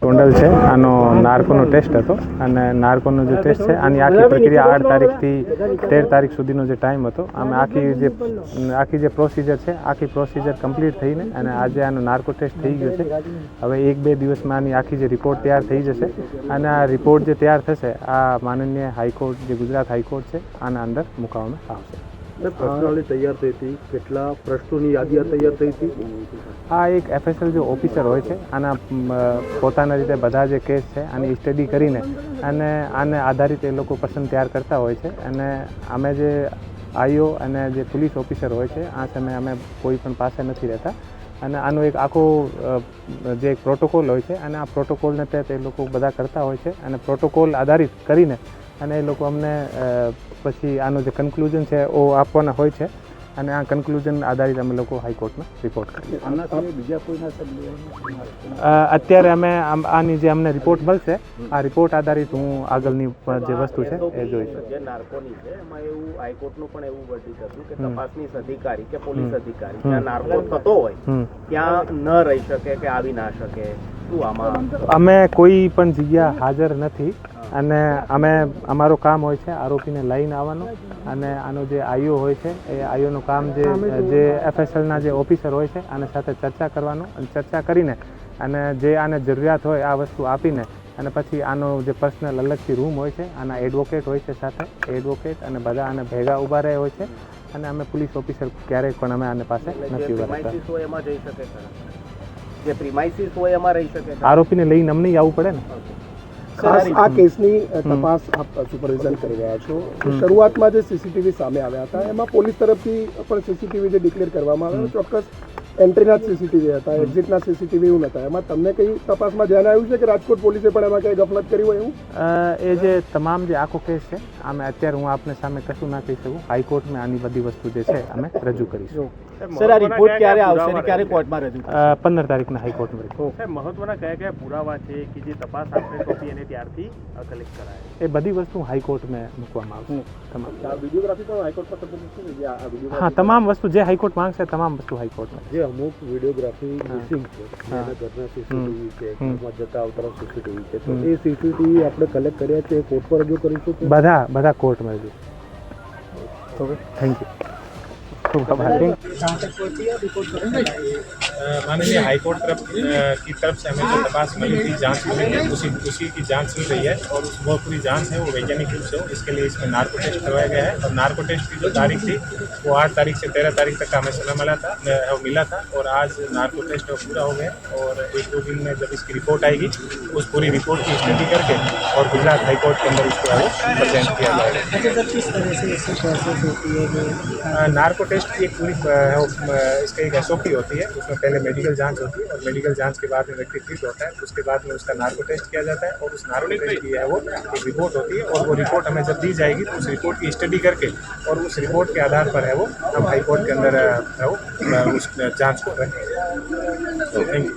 ટોંડલ છે આનો નાર્કોનો ટેસ્ટ હતો અને નાર્કોનો જે ટેસ્ટ છે આની આખી પ્રક્રિયા 8 તારીખથી 13 તારીખ સુધીનો જે ટાઈમ હતો આમે આખી જે પ્રોસિજર છે આખી પ્રોસિજર કમ્પ્લીટ થઈને અને આજે આનો નાર્કો ટેસ્ટ થઈ ગયો છે. હવે 1-2 દિવસમાં આની આખી જે રિપોર્ટ તૈયાર થઈ જશે અને આ રિપોર્ટ જે તૈયાર થશે આ માનનીય હાઈકોર્ટ જે ગુજરાત હાઈકોર્ટ છે આના અંદર મૂકવામાં આવશે. પ્રશ્નાવલી તૈયાર થઈ હતી, કેટલા પ્રશ્નોની યાદી તૈયાર થઈ હતી? આ એક FSL જે ઓફિસર હોય છે આના પોતાના રીતે બધા જે કેસ છે આની સ્ટડી કરીને અને આને આધારિત એ લોકો પસંદ તૈયાર કરતા હોય છે અને અમે જે આઈઓ અને જે પોલીસ ઓફિસર હોય છે આ સમયે અમે કોઈ પણ પાસે નથી રહેતા અને આનો એક આખો જે એક પ્રોટોકોલ હોય છે અને આ પ્રોટોકોલને તહેત એ લોકો બધા કરતા હોય છે અને પ્રોટોકોલ આધારિત કરીને અને એ લોકો અમને પછી આનો જે કન્ક્લુઝન છે એ આપવાના હોય છે અને આ કન્ક્લુઝન આધારિત અમે લોકો હાઈકોર્ટમાં રિપોર્ટ કરીએ. બીજા કોઈના અત્યારે અમે આની જે અમને રિપોર્ટ મળશે આ રિપોર્ટ આધારિત હું આગળની જે વસ્તુ છે એ જોઈશ. જે નાર્કોની છે એમાં એવું હાઈકોર્ટનું પણ એવું વર્ડિક હતું કે તપાસનીશ અધિકારી કે પોલીસ અધિકારી જ્યાં નાર્કો થતો હોય ત્યાં ન રહી શકે કે આવી ના શકે. શું આમાં અમે કોઈ પણ જગ્યા હાજર નથી અને અમે અમારું કામ હોય છે આરોપીને લઈને આવવાનું અને આનો જે આઈઓ હોય છે એ આઈઓનું કામ જે FSLના જે ઓફિસર હોય છે આના સાથે ચર્ચા કરવાનું અને ચર્ચા કરીને અને જે આને જરૂરિયાત હોય આ વસ્તુ આપીને અને પછી આનો જે પર્સનલ અલગથી રૂમ હોય છે આના એડવોકેટ હોય છે સાથે એડવોકેટ અને બધા આને ભેગા ઊભા રહે હોય છે અને અમે પોલીસ ઓફિસર ક્યારેય પણ અમે આને પાસે નથી ઊભા રહેતા. એમાં જઈ શકે જે પ્રિમાઇસીસ હોય એમાં રહી શકે. આરોપીને લઈને અમને આવવું પડે ને. આ કેસની તપાસ આપ સુપરવિઝન કરી રહ્યા છો. શરૂઆતમાં જે CCTV સામે આવ્યા હતા એમાં પોલીસ તરફથી પણ CCTV જે ડિક્લેર કરવામાં આવ્યા ચોક્કસ એન્ટ્રીના જ CCTV હતા, એક્ઝિટના CCTV એવું નહોતા. એમાં તમને કઈ તપાસમાં ધ્યાન આવ્યું છે કે રાજકોટ પોલીસે પણ એમાં કઈ ગફલત કરી હોય એવું? એ જે તમામ જે આખો કેસ છે આમે અત્યારે હું આપને સામે કશું ના કહી શકું. હાઈકોર્ટમાં આની બધી વસ્તુ જે છે અમે રજૂ કરીશું. સર, આ રિપોર્ટ ક્યારે આવશે અને ક્યારે કોર્ટમાં રજૂ? 15 તારીખના હાઈકોર્ટમાં રજૂ. મહત્વના કયા પુરાવા છે કે જે તપાસ આપણે સોંપી અને ત્યારથી કલેક્ટ કરાય? એ બધી વસ્તુ હાઈકોર્ટમાં મૂકવામાં આવશે. તમામ વિડીયોગ્રાફી પણ હાઈકોર્ટમાં સંબંધિત છે? હા, તમામ વસ્તુ જે હાઈકોર્ટ માંગશે તમામ વસ્તુ હાઈકોર્ટમાં. જે અમુક વિડીયોગ્રાફી મિસિંગ છે, એના ઘરના CCTV છે, ઘરમાં જતા આવતા CCTV છે, તો એ CCTV આપણે કલેક્ટ કર્યા છે, કોર્ટ પર રજૂ કરીશું? બધા કોર્ટમાં રજૂ. Okay, thank you. माननीय हाईकोर्ट की तरफ से हमें जो तपास मिली थी, जांच मिली है, उसी की जांच चल रही है और वो पूरी जांच है वो वैज्ञानिक रूप से हो. इसके लिए इसमें नार्को टेस्ट करवाया गया है और नार्को टेस्ट की जो तारीख थी वो 8 तारीख से 13 तारीख तक का हमें समय मिला था और आज नार्को टेस्ट पूरा हो गया और 1-2 दिन में जब इसकी रिपोर्ट आएगी उस पूरी रिपोर्ट की स्टडी करके और गुजरात हाईकोर्ट के अंदर उसको प्रेजेंट किया जाएगा. नार्को टेस्ट की एक पूरी इसका एक SOP होती है. उसमें पहले मेडिकल जांच होती है और मेडिकल जांच के बाद में व्यक्ति ठीक होता है, उसके बाद में उसका नार्को टेस्ट किया जाता है और उस नार्को टेस्ट की है वो एक रिपोर्ट होती है और वो रिपोर्ट हमें जब दी जाएगी तो उस रिपोर्ट की स्टडी करके और उस रिपोर्ट के आधार पर है वो हम हाईकोर्ट के अंदर है वो उस जांच को रखेंगे. Thank you.